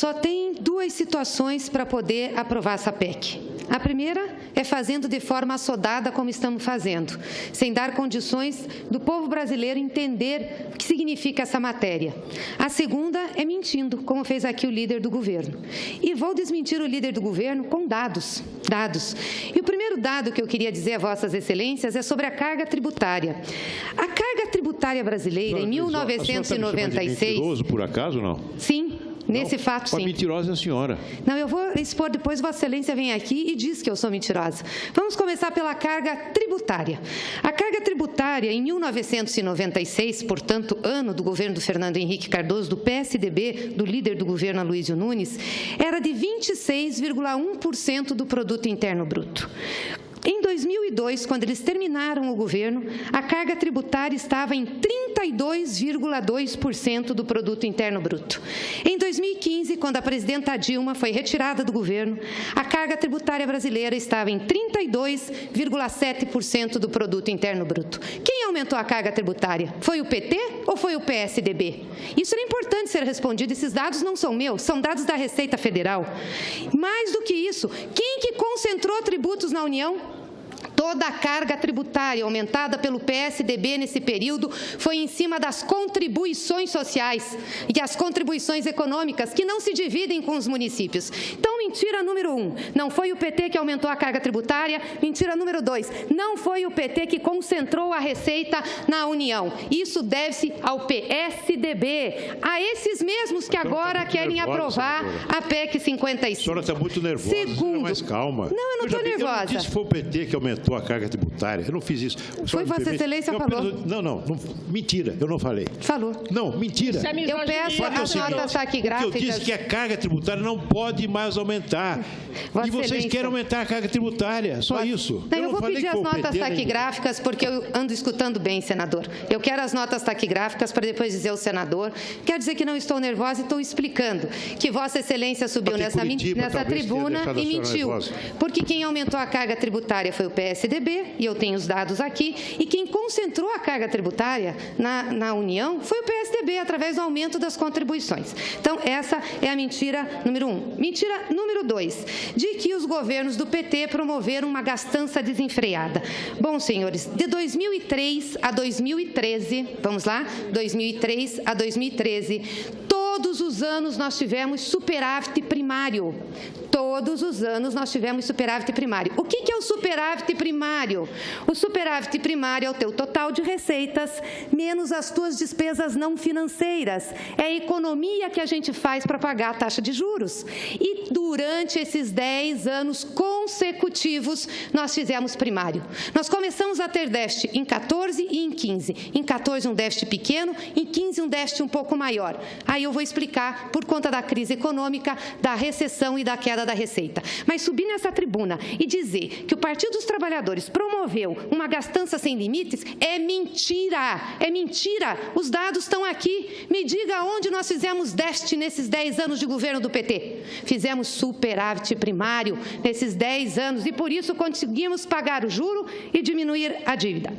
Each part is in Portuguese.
Só tem duas situações para poder aprovar essa PEC. A primeira é fazendo de forma assodada, como estamos fazendo, sem dar condições do povo brasileiro entender o que significa essa matéria. A segunda é mentindo, como fez aqui o líder do governo. E vou desmentir o líder do governo com dados. E o primeiro dado que eu queria dizer a Vossas Excelências é sobre a carga tributária. A carga tributária brasileira, em 1996... mentiroso, por acaso, não? Sim. Nesse fato, sim. Mentirosa é a senhora. Não, eu vou expor depois, Vossa Excelência vem aqui e diz que eu sou mentirosa. Vamos começar pela carga tributária. A carga tributária, em 1996, portanto, ano do governo do Fernando Henrique Cardoso, do PSDB, do líder do governo Aloysio Nunes, era de 26,1% do produto interno bruto. Em 2002, quando eles terminaram o governo, a carga tributária estava em 32,2% do produto interno bruto. Em 2015, quando a presidenta Dilma foi retirada do governo, a carga tributária brasileira estava em 32,7% do produto interno bruto. Quem aumentou a carga tributária? Foi o PT ou foi o PSDB? Isso era importante ser respondido, esses dados não são meus, são dados da Receita Federal. Mais do que isso, quem que concentrou tributos na União? Toda a carga tributária aumentada pelo PSDB nesse período foi em cima das contribuições sociais e as contribuições econômicas, que não se dividem com os municípios. Então, mentira número 1, não foi o PT que aumentou a carga tributária. Mentira número 2, não foi o PT que concentrou a receita na União. Isso deve-se ao PSDB, a esses mesmos que agora querem aprovar a PEC 55. A senhora está muito nervosa, Segundo, mais calma. Não, eu não estou nervosa. Eu não disse que foi o PT que aumentou a carga tributária. Eu não fiz isso. Foi Vossa Excelência falou. Não, mentira, eu não falei. Falou. Não, mentira. Eu peço as notas taquigráficas. Eu disse que a carga tributária não pode mais aumentar. Vossa E vocês Excelência, querem aumentar a carga tributária, só isso. Não, eu vou pedir as notas taquigráficas, porque eu ando escutando bem, senador. Eu quero as notas taquigráficas para depois dizer ao senador. Quero dizer que não estou nervosa e estou explicando que Vossa Excelência subiu nessa tribuna e mentiu. Porque quem aumentou a carga tributária foi o PSDB, e eu tenho os dados aqui, e quem concentrou a carga tributária na União foi o PSDB, através do aumento das contribuições. Então, essa é a mentira número 1. Mentira número 2, de que os governos do PT promoveram uma gastança desenfreada. Bom, senhores, de 2003 a 2013, vamos lá, 2003 a 2013, todos os anos nós tivemos superávit primário. Todos os anos nós tivemos superávit primário. O que é o superávit primário? O superávit primário é o teu total de receitas menos as tuas despesas não financeiras. É a economia que a gente faz para pagar a taxa de juros. E durante esses 10 anos consecutivos, nós fizemos primário. Nós começamos a ter déficit em 14 e em 15. Em 14, um déficit pequeno, em 15, um déficit um pouco maior. Aí eu vou explicar por conta da crise econômica, da recessão e da queda da receita. Mas subir nessa tribuna e dizer que o Partido dos Trabalhadores promoveu uma gastança sem limites é mentira. É mentira. Os dados estão aqui. Me diga onde nós fizemos déficit nesses 10 anos de governo do PT. Fizemos superávit primário nesses 10 anos e por isso conseguimos pagar o juro e diminuir a dívida.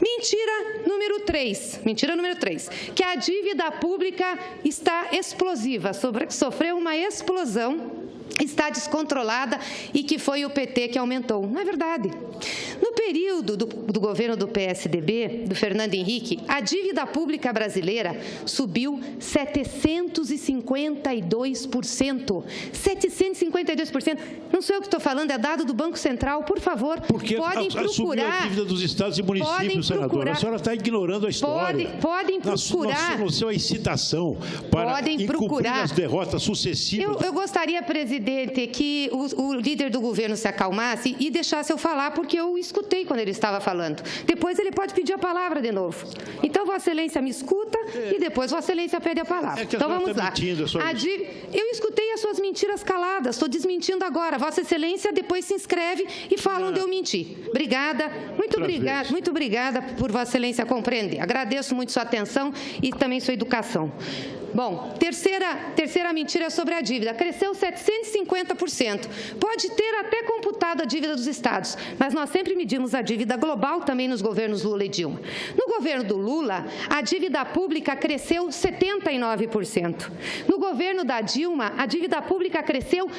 Mentira número 3, que a dívida pública está explosiva, sofreu uma explosão, está descontrolada e que foi o PT que aumentou. Não é verdade. No período do governo do PSDB, do Fernando Henrique, a dívida pública brasileira subiu 752%. 752%. Não sou eu que estou falando, é dado do Banco Central. Por favor, porque podem procurar. Subiu a dívida dos estados e municípios, senadora. A senhora está ignorando a história. Podem procurar. Não sua incitação para encobrir as derrotas sucessivas. Eu gostaria, presidente, que o líder do governo se acalmasse e deixasse eu falar, porque eu escutei quando ele estava falando. Depois ele pode pedir a palavra de novo. Então, Vossa Excelência me escuta e depois Vossa Excelência pede a palavra. Então, vamos lá. Eu escutei as suas mentiras caladas, estou desmentindo agora. Vossa Excelência depois se inscreve e fala onde eu menti. Obrigada, muito obrigada por Vossa Excelência compreender. Agradeço muito sua atenção e também sua educação. Bom, terceira mentira sobre a dívida. Cresceu 750%. Pode ter até computado a dívida dos estados, mas nós sempre medimos a dívida global também nos governos Lula e Dilma. No governo do Lula, a dívida pública cresceu 79%. No governo da Dilma, a dívida pública cresceu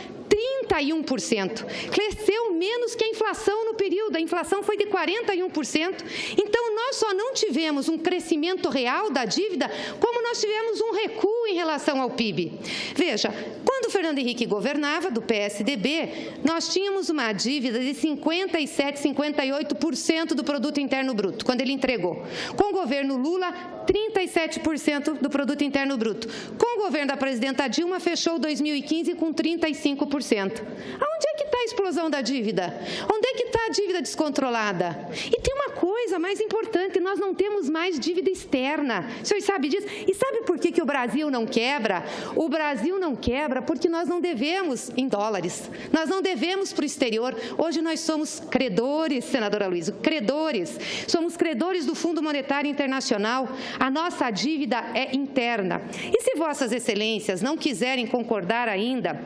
31%. Cresceu menos que a inflação no período. A inflação foi de 41%. Então, nós só não tivemos um crescimento real da dívida, como nós tivemos um recuo em relação ao PIB. Veja, quando o Fernando Henrique governava, do PSDB, nós tínhamos uma dívida de 57%, 58% do produto interno bruto, quando ele entregou. Com o governo Lula, 37% do produto interno bruto. Com o governo da presidenta Dilma, fechou 2015 com 35%. Aonde é que está a explosão da dívida? Onde é que está a dívida descontrolada? E tem uma coisa mais importante, nós não temos mais dívida externa. O senhor sabe disso? E sabe por que o Brasil não quebra? O Brasil não quebra porque nós não devemos em dólares. Nós não devemos para o exterior. Hoje nós somos credores, senadora Luiza, credores. Somos credores do Fundo Monetário Internacional. A nossa dívida é interna. E se vossas excelências não quiserem concordar ainda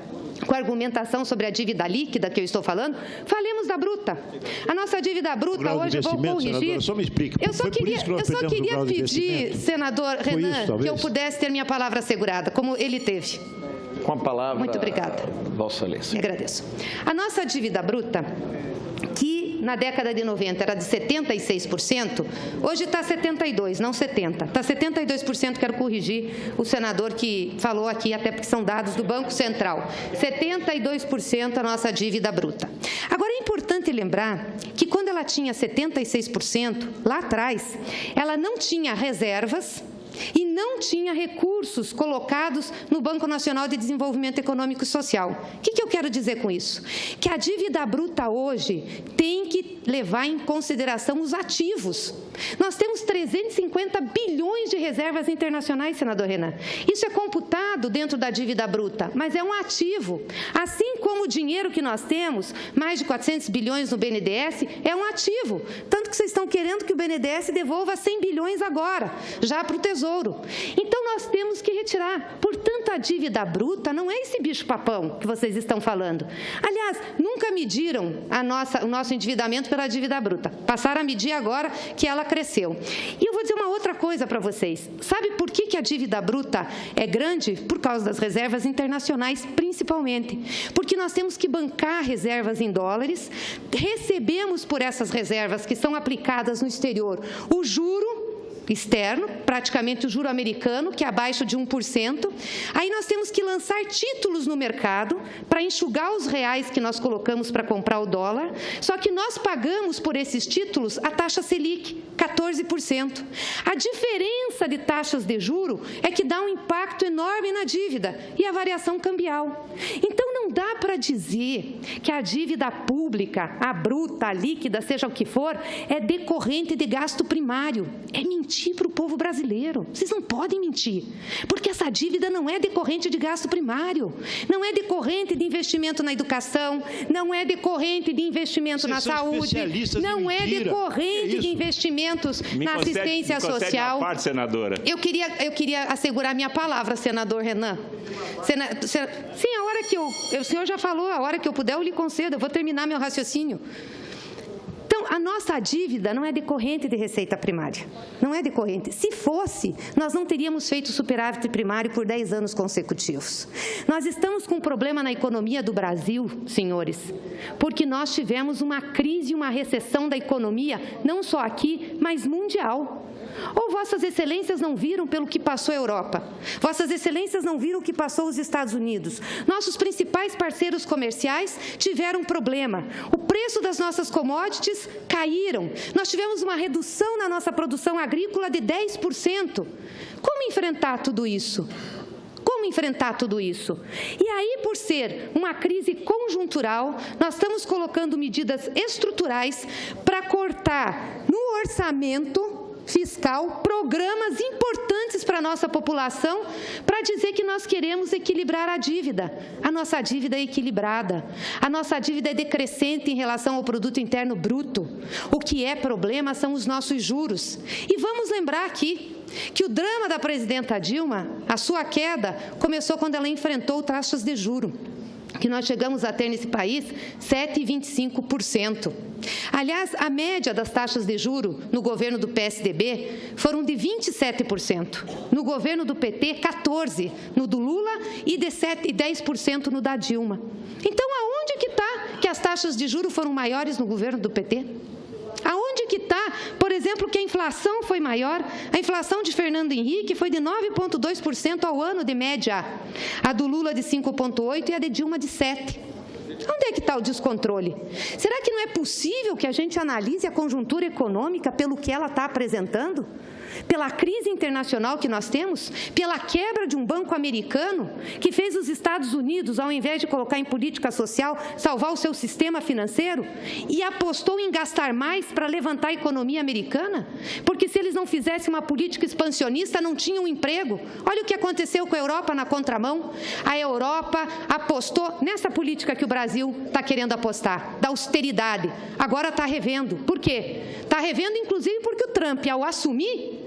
com a argumentação sobre a dívida líquida que eu estou falando, falemos da bruta. A nossa dívida bruta hoje, vou corrigir. Senadora, só me explica. Eu só queria pedir, senador Renan, que eu pudesse ter minha palavra assegurada, como ele teve. Com a palavra. Muito obrigada. Vossa Excelência. Agradeço. A nossa dívida bruta, que na década de 90 era de 76%, hoje está 72%, não 70%. Está 72%, quero corrigir o senador que falou aqui, até porque são dados do Banco Central. 72% a nossa dívida bruta. Agora, é importante lembrar que quando ela tinha 76%, lá atrás, ela não tinha reservas e não tinha recursos colocados no Banco Nacional de Desenvolvimento Econômico e Social. O que eu quero dizer com isso? Que a dívida bruta hoje tem que levar em consideração os ativos. Nós temos 350 bilhões de reservas internacionais, senador Renan. Isso é computado dentro da dívida bruta, mas é um ativo. Assim como o dinheiro que nós temos, mais de 400 bilhões no BNDES, é um ativo. Tanto que vocês estão querendo que o BNDES devolva 100 bilhões agora, já para o Tesouro. Então, nós temos que retirar. Portanto, a dívida bruta não é esse bicho-papão que vocês estão falando. Aliás, nunca mediram o nosso endividamento pela dívida bruta. Passaram a medir agora que ela cresceu. E eu vou dizer uma outra coisa para vocês. Sabe por que a dívida bruta é grande? Por causa das reservas internacionais, principalmente. Porque nós temos que bancar reservas em dólares, recebemos por essas reservas que são aplicadas no exterior o juro externo, praticamente o juro americano, que é abaixo de 1%. Aí nós temos que lançar títulos no mercado para enxugar os reais que nós colocamos para comprar o dólar, só que nós pagamos por esses títulos a taxa Selic, 14%. A diferença de taxas de juro é que dá um impacto enorme na dívida e a variação cambial. Então, não dá para dizer que a dívida pública, a bruta, a líquida, seja o que for, é decorrente de gasto primário. É mentira para o povo brasileiro. Vocês não podem mentir, porque essa dívida não é decorrente de gasto primário, não é decorrente de investimento na educação, não é decorrente de investimento na saúde, não é decorrente de investimentos na assistência social. Uma parte, senadora. Eu queria assegurar minha palavra, senador Renan. Sim, a hora que o senhor já falou, a hora que eu puder eu lhe concedo, eu vou terminar meu raciocínio. Então, a nossa dívida não é decorrente de receita primária, não é decorrente. Se fosse, nós não teríamos feito superávit primário por 10 anos consecutivos. Nós estamos com um problema na economia do Brasil, senhores, porque nós tivemos uma crise, uma recessão da economia, não só aqui, mas mundial. Ou Vossas Excelências não viram pelo que passou a Europa? Vossas Excelências não viram o que passou os Estados Unidos? Nossos principais parceiros comerciais tiveram problema. O preço das nossas commodities caíram. Nós tivemos uma redução na nossa produção agrícola de 10%. Como enfrentar tudo isso? Como enfrentar tudo isso? E aí, por ser uma crise conjuntural, nós estamos colocando medidas estruturais para cortar no orçamento fiscal programas importantes para a nossa população, para dizer que nós queremos equilibrar a dívida. A nossa dívida é equilibrada, a nossa dívida é decrescente em relação ao produto interno bruto. O que é problema são os nossos juros. E vamos lembrar aqui que o drama da presidenta Dilma, a sua queda, começou quando ela enfrentou taxas de juros, que nós chegamos a ter nesse país 7,25%. Aliás, a média das taxas de juros no governo do PSDB foram de 27%, no governo do PT, 14%, no do Lula e de 10% no da Dilma. Então, aonde que está que as taxas de juros foram maiores no governo do PT? Aonde que está, por exemplo, que a inflação foi maior? A inflação de Fernando Henrique foi de 9,2% ao ano de média, a do Lula de 5,8% e a de Dilma de 7%. Onde é que está o descontrole? Será que não é possível que a gente analise a conjuntura econômica pelo que ela está apresentando? Pela crise internacional que nós temos, pela quebra de um banco americano que fez os Estados Unidos, ao invés de colocar em política social, salvar o seu sistema financeiro e apostou em gastar mais para levantar a economia americana? Porque se eles não fizessem uma política expansionista, não tinham emprego. Olha o que aconteceu com a Europa na contramão. A Europa apostou nessa política que o Brasil está querendo apostar, da austeridade. Agora está revendo. Por quê? Está revendo, inclusive, porque o Trump, ao assumir,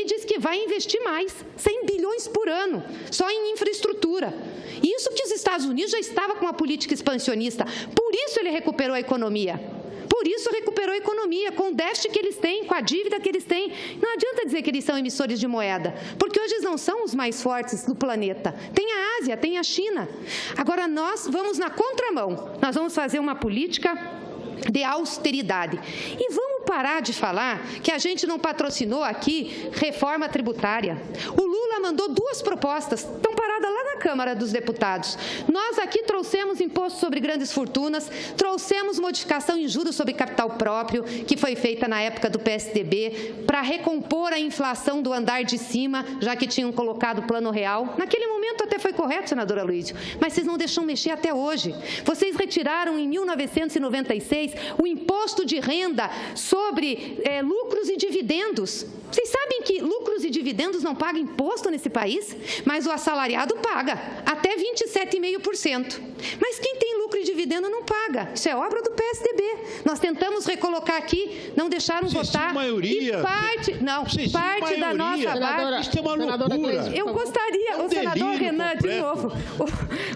diz que vai investir mais, 100 bilhões por ano, só em infraestrutura. Isso que os Estados Unidos já estavam com uma política expansionista, por isso ele recuperou a economia. Por isso recuperou a economia, com o déficit que eles têm, com a dívida que eles têm. Não adianta dizer que eles são emissores de moeda, porque hoje eles não são os mais fortes do planeta. Tem a Ásia, tem a China. Agora nós vamos na contramão, nós vamos fazer uma política de austeridade. E vamos parar de falar que a gente não patrocinou aqui reforma tributária. O Lula mandou 2 propostas, estão paradas lá na Câmara dos Deputados. Nós aqui trouxemos imposto sobre grandes fortunas, trouxemos modificação em juros sobre capital próprio, que foi feita na época do PSDB, para recompor a inflação do andar de cima, já que tinham colocado o plano real. Naquele momento até foi correto, senadora Aloísio, mas vocês não deixam mexer até hoje. Vocês retiraram em 1996 o imposto de renda sobre lucros e dividendos. Vocês sabem que lucros e dividendos não pagam imposto nesse país? Mas o assalariado paga, até 27,5%. Mas quem tem lucro e dividendo não paga. Isso é obra do PSDB. Nós tentamos recolocar aqui, não deixaram votar. Maioria. E parte da nossa base. Isso é uma loucura. Eu gostaria, o senador Renan, completo. De novo,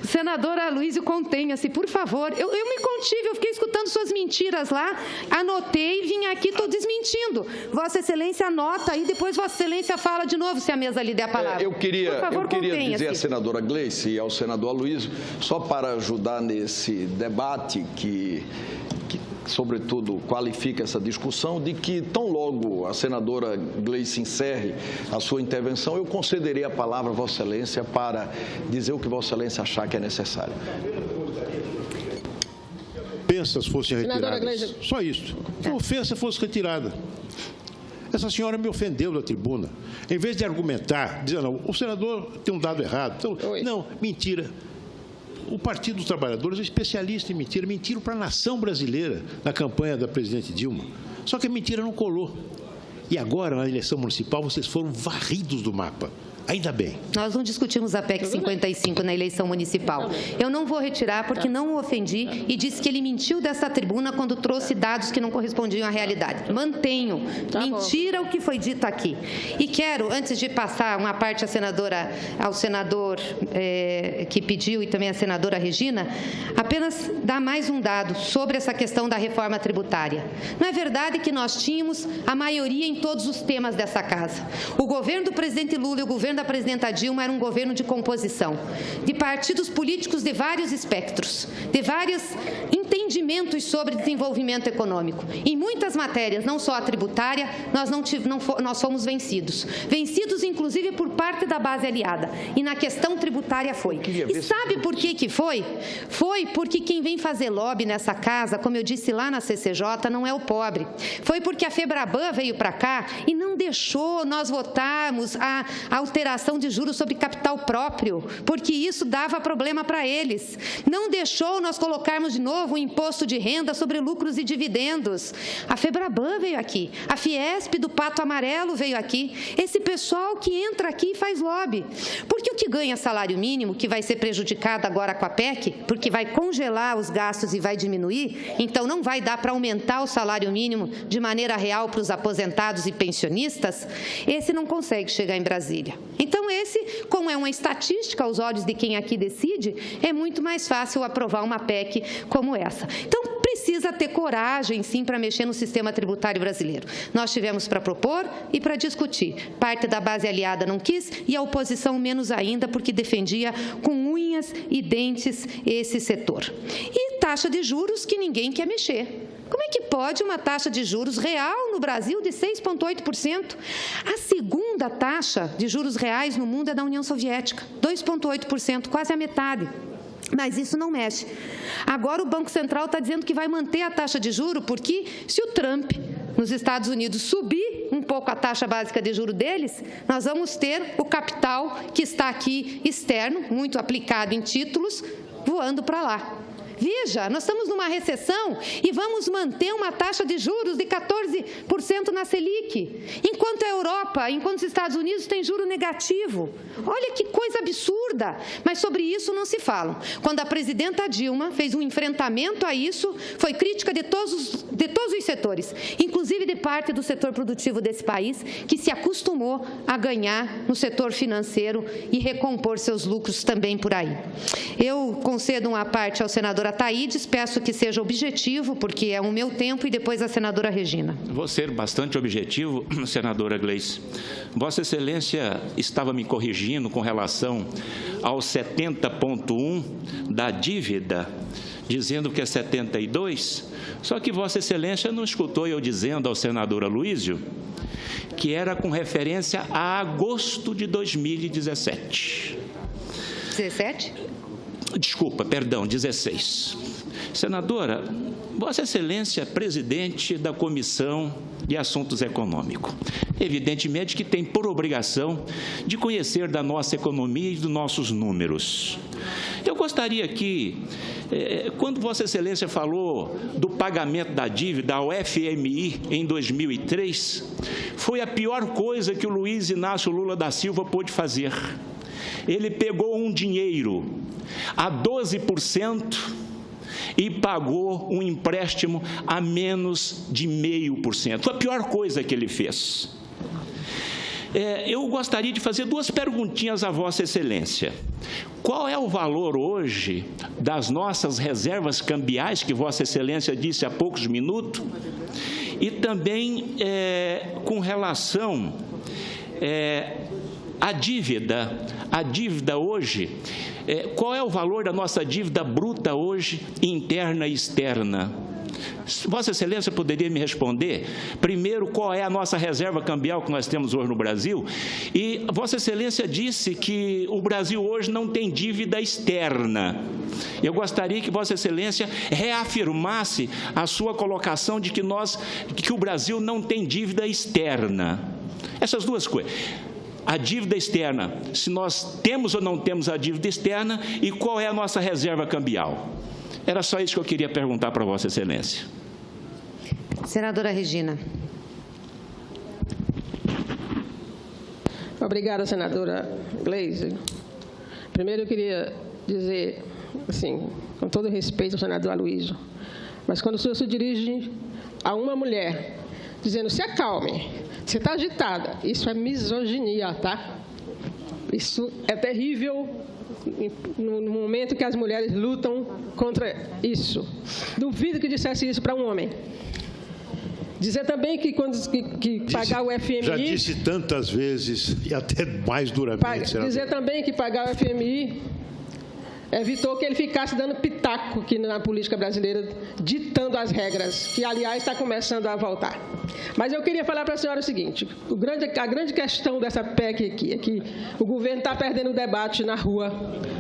o senador Aloísio, contenha-se, por favor. Eu me contive, eu fiquei escutando suas mentiras lá, anotei, vim aqui, estou desmentindo. Vossa Excelência anota aí, depois Vossa Excelência fala de novo, se a mesa lhe der a palavra. Eu queria dizer à senadora Gleice e ao senador Aloísio, só para ajudar nesse debate que sobretudo, qualifica essa discussão, de que tão logo a senadora Gleice encerre a sua intervenção, eu concederei a palavra a Vossa Excelência para dizer o que Vossa Excelência achar que é necessário. Ofensas fossem retiradas. Só isso. Se a ofensa fosse retirada. Essa senhora me ofendeu na tribuna. Em vez de argumentar, dizendo, não, o senador tem um dado errado. Então, não, mentira. O Partido dos Trabalhadores é especialista em mentira. Mentiram para a nação brasileira na campanha da presidente Dilma. Só que a mentira não colou. E agora, na eleição municipal, vocês foram varridos do mapa. Ainda bem. Nós não discutimos a PEC 55 na eleição municipal. Eu não vou retirar porque não o ofendi e disse que ele mentiu dessa tribuna quando trouxe dados que não correspondiam à realidade. Mantenho. Mentira o que foi dito aqui. E quero, antes de passar uma parte ao senador que pediu e também à senadora Regina, apenas dar mais um dado sobre essa questão da reforma tributária. Não é verdade que nós tínhamos a maioria em todos os temas dessa casa. O governo do presidente Lula e o governo da presidenta Dilma era um governo de composição, de partidos políticos de vários espectros, de vários entendimentos sobre desenvolvimento econômico. Em muitas matérias, não só a tributária, nós fomos vencidos. Vencidos, inclusive, por parte da base aliada. E na questão tributária foi. E sabe por que foi? Foi porque quem vem fazer lobby nessa casa, como eu disse lá na CCJ, não é o pobre. Foi porque a FEBRABAN veio para cá e não deixou nós votarmos a alteração liberação de juros sobre capital próprio, porque isso dava problema para eles. Não deixou nós colocarmos de novo o imposto de renda sobre lucros e dividendos. A Febraban veio aqui, a Fiesp do Pato Amarelo veio aqui. Esse pessoal que entra aqui e faz lobby. Porque o que ganha salário mínimo, que vai ser prejudicado agora com a PEC, porque vai congelar os gastos e vai diminuir, então não vai dar para aumentar o salário mínimo de maneira real para os aposentados e pensionistas, esse não consegue chegar em Brasília. Então esse, como é uma estatística aos olhos de quem aqui decide, é muito mais fácil aprovar uma PEC como essa. Então precisa ter coragem, sim, para mexer no sistema tributário brasileiro. Nós tivemos para propor e para discutir. Parte da base aliada não quis e a oposição menos ainda, porque defendia com unhas e dentes esse setor. E taxa de juros que ninguém quer mexer. Como é que pode uma taxa de juros real no Brasil de 6,8%? A segunda taxa de juros reais no mundo é da União Soviética, 2,8%, quase a metade. Mas isso não mexe. Agora o Banco Central está dizendo que vai manter a taxa de juros, porque se o Trump, nos Estados Unidos, subir um pouco a taxa básica de juros deles, nós vamos ter o capital que está aqui externo, muito aplicado em títulos, voando para lá. Veja, nós estamos numa recessão e vamos manter uma taxa de juros de 14% na Selic, enquanto a Europa, enquanto os Estados Unidos têm juro negativo. Olha que coisa absurda, mas sobre isso não se fala. Quando a presidenta Dilma fez um enfrentamento a isso, foi crítica de todos os setores, inclusive de parte do setor produtivo desse país, que se acostumou a ganhar no setor financeiro e recompor seus lucros também por aí. Eu concedo uma parte ao senador Ataídes, peço que seja objetivo, porque é o meu tempo, e depois a senadora Regina. Vou ser bastante objetivo, senadora Gleice. Vossa Excelência estava me corrigindo com relação ao 70,1 da dívida, dizendo que é 72, só que Vossa Excelência não escutou eu dizendo ao senador Aloysio que era com referência a agosto de 2017. 17? Desculpa, perdão, 16. Senadora, Vossa Excelência é presidente da Comissão de Assuntos Econômicos. Evidentemente que tem por obrigação de conhecer da nossa economia e dos nossos números. Eu gostaria que, quando Vossa Excelência falou do pagamento da dívida ao FMI em 2003, foi a pior coisa que o Luiz Inácio Lula da Silva pôde fazer. Ele pegou um dinheiro a 12% e pagou um empréstimo a menos de 0,5%. Foi a pior coisa que ele fez. Eu gostaria de fazer duas perguntinhas a Vossa Excelência. Qual é o valor hoje das nossas reservas cambiais, que Vossa Excelência disse há poucos minutos? E também com relação à dívida hoje, qual é o valor da nossa dívida bruta hoje, interna e externa? Vossa Excelência poderia me responder, primeiro, qual é a nossa reserva cambial que nós temos hoje no Brasil? E Vossa Excelência disse que o Brasil hoje não tem dívida externa. Eu gostaria que Vossa Excelência reafirmasse a sua colocação de que o Brasil não tem dívida externa. Essas duas coisas. A dívida externa, se nós temos ou não temos a dívida externa, e qual é a nossa reserva cambial. Era só isso que eu queria perguntar para Vossa Excelência. Senadora Regina. Obrigada, senadora Gleice. Primeiro, eu queria dizer, assim, com todo respeito ao senador Aloysio, mas quando o senhor se dirige a uma mulher, dizendo, se acalme, você está agitada, isso é misoginia, tá? Isso é terrível no momento que as mulheres lutam contra isso. Duvido que dissesse isso para um homem. Dizer também que quando pagar o FMI... Já disse tantas vezes, e até mais duramente. Dizer também que pagar o FMI evitou que ele ficasse dando pitaco aqui na política brasileira, ditando as regras, que, aliás, está começando a voltar. Mas eu queria falar para a senhora o seguinte, a grande questão dessa PEC aqui é que o governo está perdendo o debate na rua,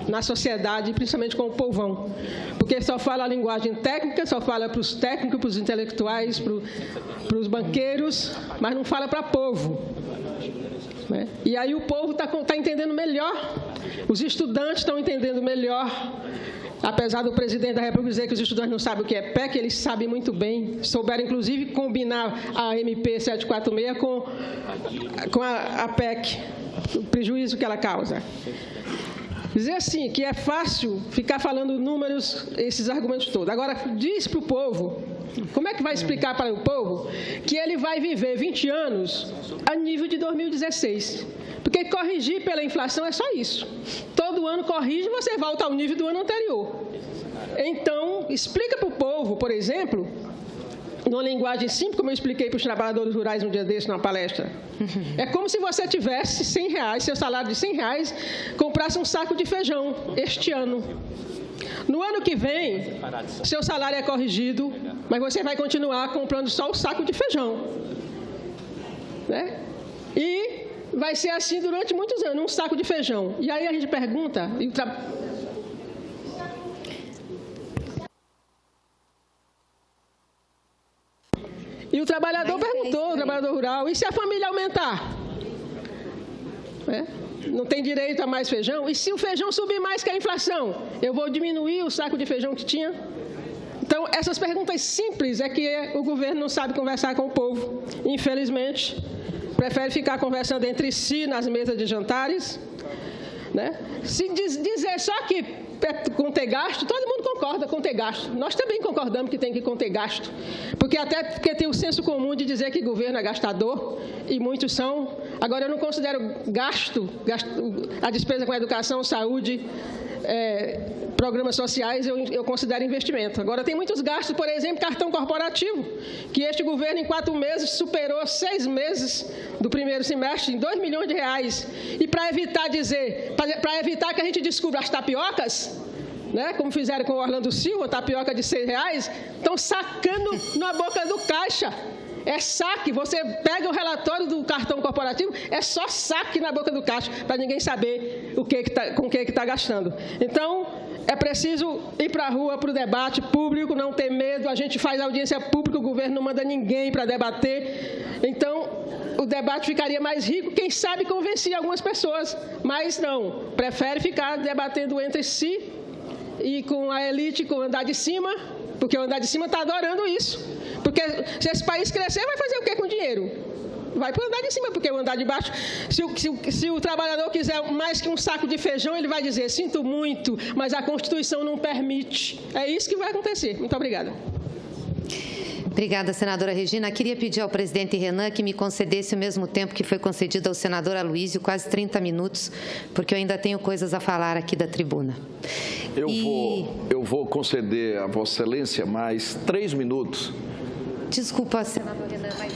na sociedade, principalmente com o povão, porque só fala a linguagem técnica, só fala para os técnicos, para os intelectuais, para os banqueiros, mas não fala para o povo. né? E aí o povo está entendendo melhor, os estudantes estão entendendo melhor. Apesar do presidente da República dizer que os estudantes não sabem o que é PEC, eles sabem muito bem. Souberam, inclusive, combinar a MP 746 com a PEC, o prejuízo que ela causa. Dizer assim, que é fácil ficar falando números, esses argumentos todos. Agora, diz para o povo, como é que vai explicar para o povo que ele vai viver 20 anos a nível de 2016? Porque corrigir pela inflação é só isso. Todo ano corrige e você volta ao nível do ano anterior. Então, explica para o povo, por exemplo, numa linguagem simples, como eu expliquei para os trabalhadores rurais um dia desse, numa palestra. É como se você tivesse R$100, seu salário de R$100, comprasse um saco de feijão este ano. No ano que vem, seu salário é corrigido, mas você vai continuar comprando só o saco de feijão, né? E vai ser assim durante muitos anos, um saco de feijão. E aí a gente pergunta... E o trabalhador perguntou, o trabalhador rural, e se a família aumentar? Não tem direito a mais feijão? E se o feijão subir mais que a inflação? Eu vou diminuir o saco de feijão que tinha? Então, essas perguntas simples é que o governo não sabe conversar com o povo. Infelizmente, prefere ficar conversando entre si nas mesas de jantares, né? Se dizer só que conter gasto, todo mundo concorda com ter gasto. Nós também concordamos que tem que conter gasto. Porque tem o senso comum de dizer que o governo é gastador, e muitos são. Agora, eu não considero gasto a despesa com educação, saúde, programas sociais, eu considero investimento. Agora, tem muitos gastos, por exemplo, cartão corporativo, que este governo, em 4 meses, superou 6 meses do primeiro semestre, em R$2 milhões. E para evitar que a gente descubra as tapiocas, né, como fizeram com o Orlando Silva, tapioca de R$6, estão sacando na boca do caixa. É saque, você pega o relatório do cartão corporativo, é só saque na boca do caixa, para ninguém saber com o que está gastando. Então, é preciso ir para a rua, para o debate público, não ter medo, a gente faz audiência pública, o governo não manda ninguém para debater. Então, o debate ficaria mais rico, quem sabe convencer algumas pessoas, mas não, prefere ficar debatendo entre si e com a elite, com o andar de cima, porque o andar de cima está adorando isso. Porque se esse país crescer, vai fazer o quê com o dinheiro? Vai para o andar de cima, porque o andar de baixo, se o trabalhador quiser mais que um saco de feijão, ele vai dizer, sinto muito, mas a Constituição não permite. É isso que vai acontecer. Muito obrigada. Obrigada, senadora Regina. Queria pedir ao presidente Renan que me concedesse o mesmo tempo que foi concedido ao senador Aloísio, quase 30 minutos, porque eu ainda tenho coisas a falar aqui da tribuna. Eu vou conceder a Vossa Excelência mais 3 minutos. Desculpa, senador Renan, mas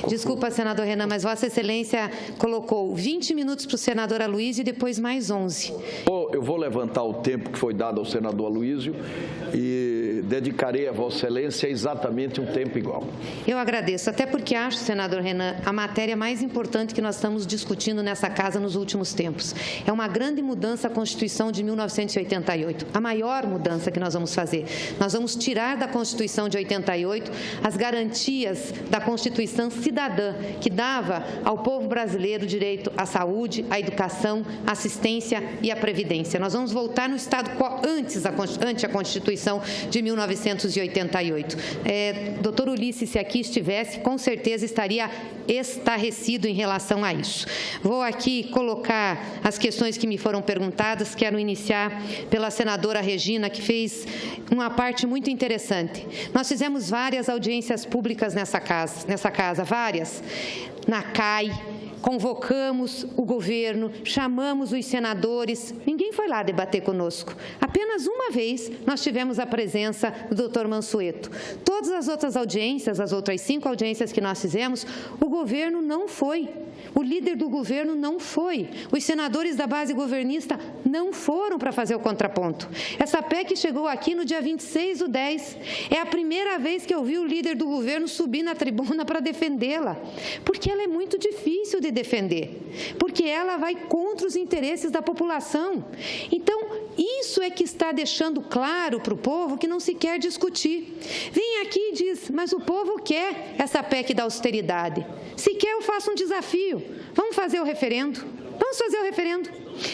Desculpa, senador Renan, mas Vossa Excelência colocou 20 minutos para o senador Aloísio e depois mais 11. Eu vou levantar o tempo que foi dado ao senador Aloísio e dedicarei a Vossa Excelência exatamente um tempo igual. Eu agradeço, até porque acho, senador Renan, a matéria mais importante que nós estamos discutindo nessa casa nos últimos tempos. É uma grande mudança à Constituição de 1988, a maior mudança que nós vamos fazer. Nós vamos tirar da Constituição de 88 as garantias da Constituição cidadã, que dava ao povo brasileiro direito à saúde, à educação, à assistência e à previdência. Nós vamos voltar no estado antes a Constituição de 1988. Doutor Ulisses, se aqui estivesse, com certeza estaria estarrecido em relação a isso. Vou aqui colocar as questões que me foram perguntadas. Quero iniciar pela senadora Regina, que fez uma parte muito interessante. Nós fizemos várias audiências públicas nessa casa, várias, na CAI, convocamos o governo, chamamos os senadores, ninguém foi lá debater conosco. Apenas uma vez nós tivemos a presença do doutor Mansueto. Todas as outras audiências, as outras 5 audiências que nós fizemos, o governo não foi. O líder do governo não foi. Os senadores da base governista não foram para fazer o contraponto. Essa PEC chegou aqui no dia 26/10. É a primeira vez que eu vi o líder do governo subir na tribuna para defendê-la, porque ela é muito difícil de defender, porque ela vai contra os interesses da população. Então, Isso é que está deixando claro para o povo que não se quer discutir. Vem aqui e diz, mas o povo quer essa PEC da austeridade. Se quer, eu faço um desafio. Vamos fazer o referendo. Vamos fazer o referendo.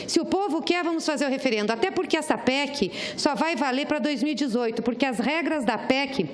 Se o povo quer, vamos fazer o referendo. Até porque essa PEC só vai valer para 2018, porque as regras da PEC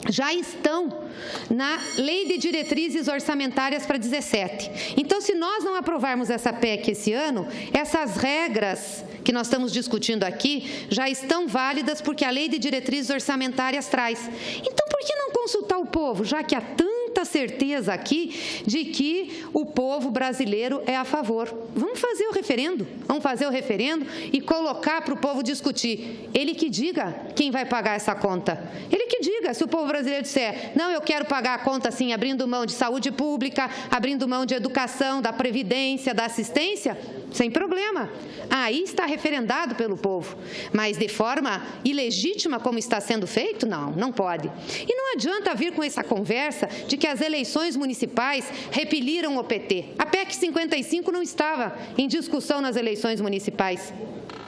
já estão na Lei de Diretrizes Orçamentárias para 17. Então, se nós não aprovarmos essa PEC esse ano, essas regras que nós estamos discutindo aqui já estão válidas porque a Lei de Diretrizes Orçamentárias traz. Então, por que não consultar o povo, já que há tanta certeza aqui de que o povo brasileiro é a favor? Vamos fazer o referendo. Vamos fazer o referendo e colocar para o povo discutir. Ele que diga quem vai pagar essa conta. Ele que diga, se o povo brasileiro disser, não, eu quero pagar a conta assim, abrindo mão de saúde pública, abrindo mão de educação, da previdência, da assistência, sem problema. Aí está referendado pelo povo. Mas de forma ilegítima, como está sendo feito, não pode. E não adianta vir com essa conversa de que as eleições municipais repeliram o PT. A PEC 55 não estava em discussão nas eleições municipais.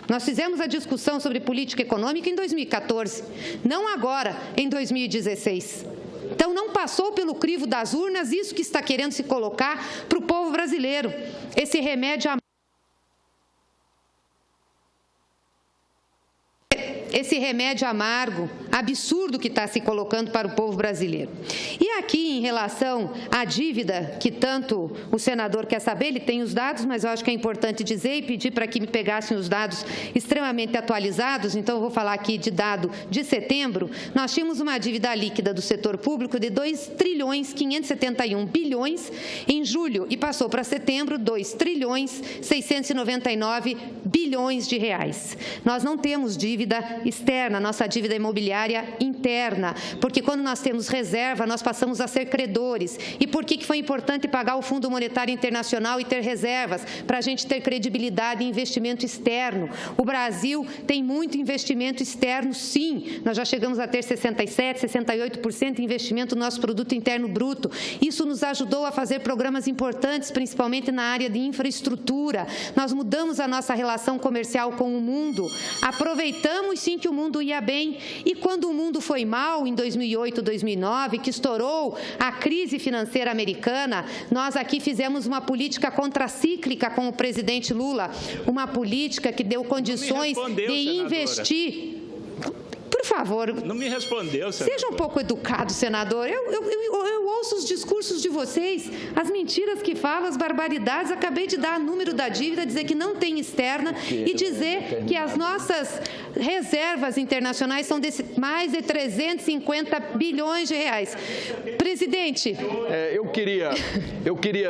Nós fizemos a discussão sobre política econômica em 2014, não agora, em 2016. Então, não passou pelo crivo das urnas isso que está querendo se colocar para o povo brasileiro, esse remédio amargo, absurdo que está se colocando para o povo brasileiro. E aqui, em relação à dívida, que tanto o senador quer saber, ele tem os dados, mas eu acho que é importante dizer e pedir para que me pegassem os dados extremamente atualizados, então eu vou falar aqui de dado de setembro. Nós tínhamos uma dívida líquida do setor público de 2.571 bilhões em julho e passou para setembro 2.699 bilhões de reais. Nós não temos dívida externa, nossa dívida imobiliária interna, porque quando nós temos reserva, nós passamos a ser credores. E por que foi importante pagar o Fundo Monetário Internacional e ter reservas? Para a gente ter credibilidade e investimento externo. O Brasil tem muito investimento externo, sim. Nós já chegamos a ter 67%, 68% de investimento no nosso produto interno bruto. Isso nos ajudou a fazer programas importantes, principalmente na área de infraestrutura. Nós mudamos a nossa relação comercial com o mundo, aproveitamos sim que o mundo ia bem, e quando o mundo foi mal, em 2008, 2009, que estourou a crise financeira americana, nós aqui fizemos uma política contracíclica com o presidente Lula, uma política que deu condições de investir. Por favor. Não me respondeu, senador. Seja um pouco educado, senador. Eu ouço os discursos de vocês, as mentiras que falam, as barbaridades. Acabei de dar o número da dívida, dizer que não tem externa e dizer que as nossas reservas internacionais são de mais de 350 bilhões de reais. Presidente. Eu queria,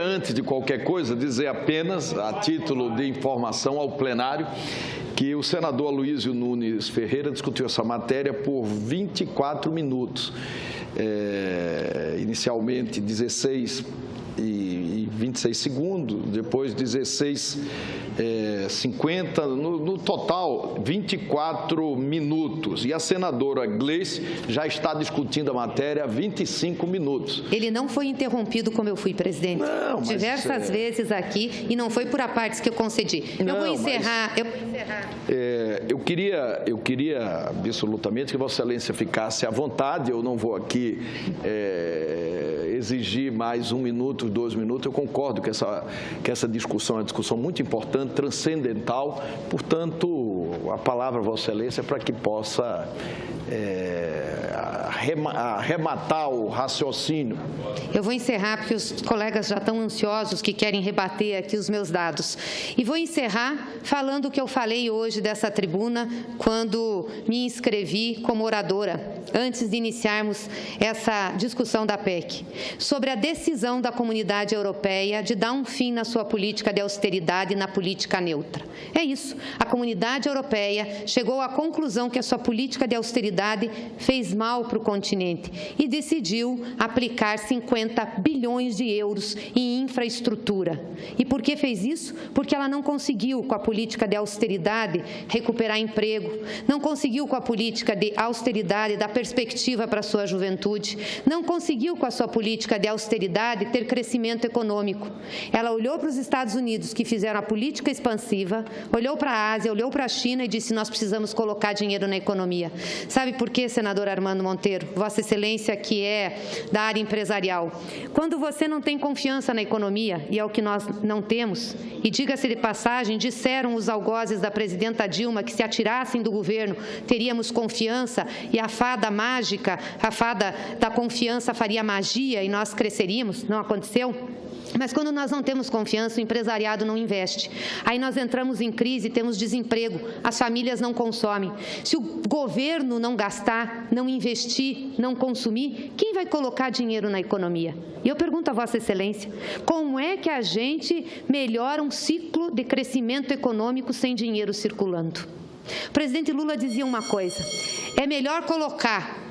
antes de qualquer coisa, dizer apenas, a título de informação ao plenário, que o senador Aloysio Nunes Ferreira discutiu essa matéria por 24 minutos. Inicialmente 16 e 26 segundos, depois 16:50, no total 24 minutos. E a senadora Gleice já está discutindo a matéria há 25 minutos. Ele não foi interrompido como eu fui, presidente. Não, mas diversas vezes aqui, e não foi por apartes que eu concedi. Eu vou encerrar. Eu queria absolutamente que Vossa Excelência ficasse à vontade. Eu não vou aqui exigir mais 1 minuto, 2 minutos. Eu concordo que essa discussão é uma discussão muito importante, transcendental. Portanto, a palavra Vossa Excelência para que possa arrematar o raciocínio. Eu vou encerrar porque os colegas já estão ansiosos que querem rebater aqui os meus dados. E vou encerrar falando o que eu falei hoje dessa tribuna quando me inscrevi como oradora, antes de iniciarmos essa discussão da PEC, sobre a decisão da Comunidade Europeia de dar um fim na sua política de austeridade e na política neutra. É isso. A Comunidade Europeia chegou à conclusão que a sua política de austeridade fez mal para o continente e decidiu aplicar 50 bilhões de euros em infraestrutura. E por que fez isso? Porque ela não conseguiu, com a política de austeridade, recuperar emprego, não conseguiu, com a política de austeridade, dar perspectiva para a sua juventude, não conseguiu, com a sua política de austeridade, ter crescimento econômico. Ela olhou para os Estados Unidos, que fizeram a política expansiva, olhou para a Ásia, olhou para a China, China e disse: nós precisamos colocar dinheiro na economia. Sabe por quê, senador Armando Monteiro, Vossa Excelência, que é da área empresarial? Quando você não tem confiança na economia, e é o que nós não temos, e diga-se de passagem, disseram os algozes da presidenta Dilma que se atirassem do governo teríamos confiança e a fada mágica, a fada da confiança faria magia e nós cresceríamos. Não aconteceu? Mas quando nós não temos confiança, o empresariado não investe. Aí nós entramos em crise, temos desemprego, as famílias não consomem. Se o governo não gastar, não investir, não consumir, quem vai colocar dinheiro na economia? E eu pergunto a Vossa Excelência, como é que a gente melhora um ciclo de crescimento econômico sem dinheiro circulando? O presidente Lula dizia uma coisa: é melhor colocar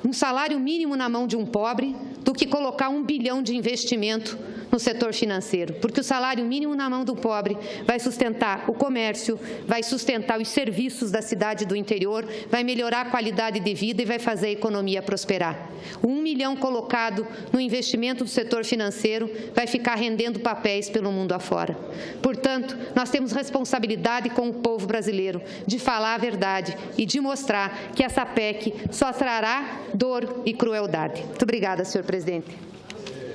um salário mínimo na mão de um pobre do que colocar 1 bilhão de investimento no setor financeiro, porque o salário mínimo na mão do pobre vai sustentar o comércio, vai sustentar os serviços da cidade do interior, vai melhorar a qualidade de vida e vai fazer a economia prosperar. O 1 milhão colocado no investimento do setor financeiro vai ficar rendendo papéis pelo mundo afora. Portanto, nós temos responsabilidade com o povo brasileiro de falar a verdade e de mostrar que essa PEC só trará dor e crueldade. Muito obrigada, senhor presidente.